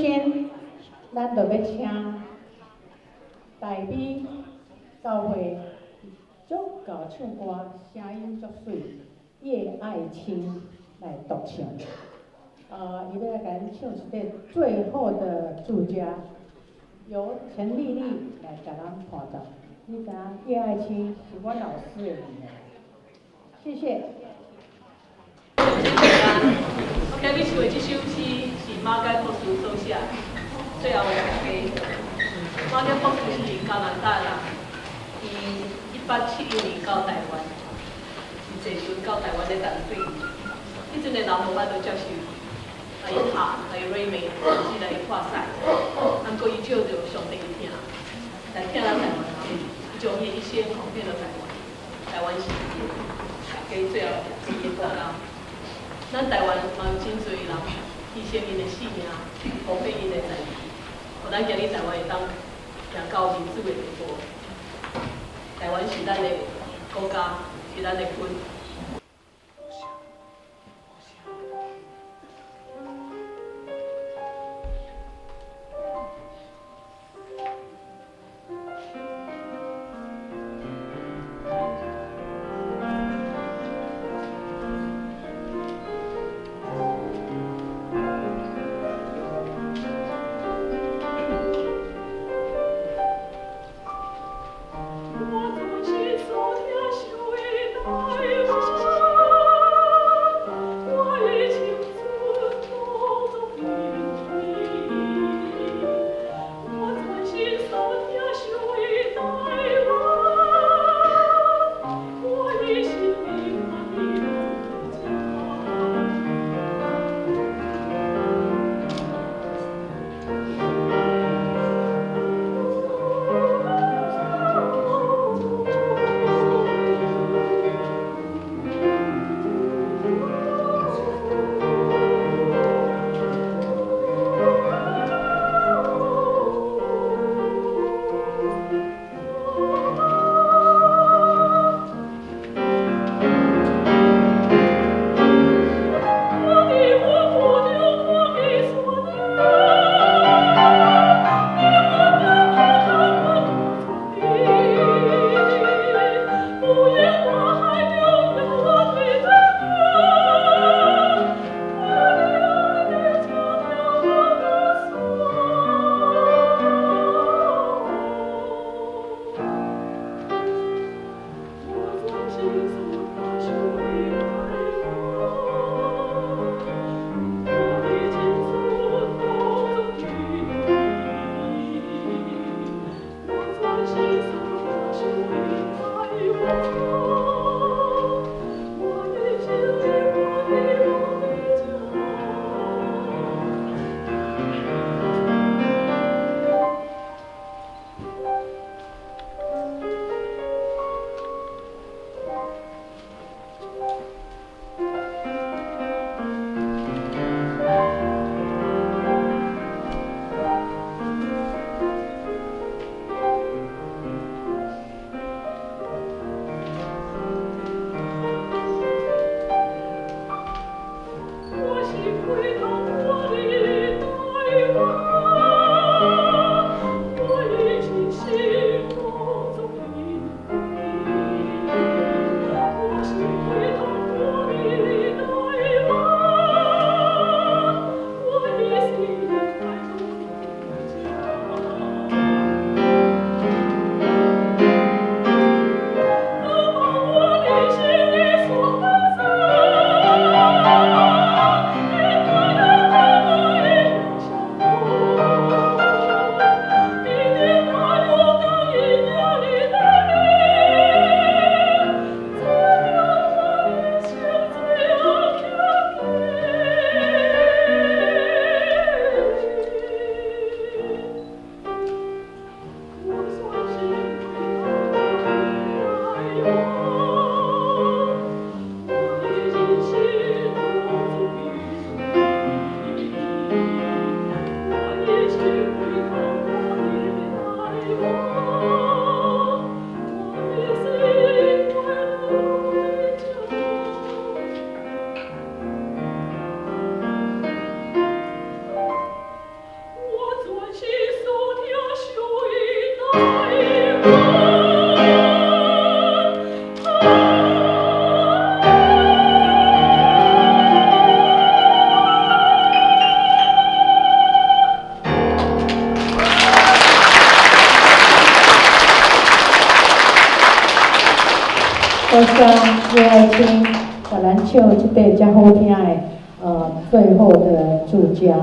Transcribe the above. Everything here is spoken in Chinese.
先，咱就要请台美教会足够唱歌，声音足水，叶爱卿来独唱。伊要来甲咱唱一个《最后的住家》，由陈丽丽来甲咱伴奏。你知影叶爱卿是阮老师的女儿，谢谢。我今日唱的这首诗是马街博士所写，最后的大家。马街博士是加拿大人，伊1871年到台湾，是坐船到台湾的淡水。迄阵的人无法度接受，来伊拍，来伊 remake， 甚至来伊看赛。不过伊照着上帝听，来听咱台湾人，伊将伊一生奉献了台湾。台湾是大家最后一个国家。咱台湾嘛有真侪人牺牲因的性命，奉献因的代志，互咱今日台湾会当行到民主的地步。台湾是咱的国家，是咱的根。我做起所听想的台湾。叶爱卿，甲咱唱即块遮好听的最后的祝佳。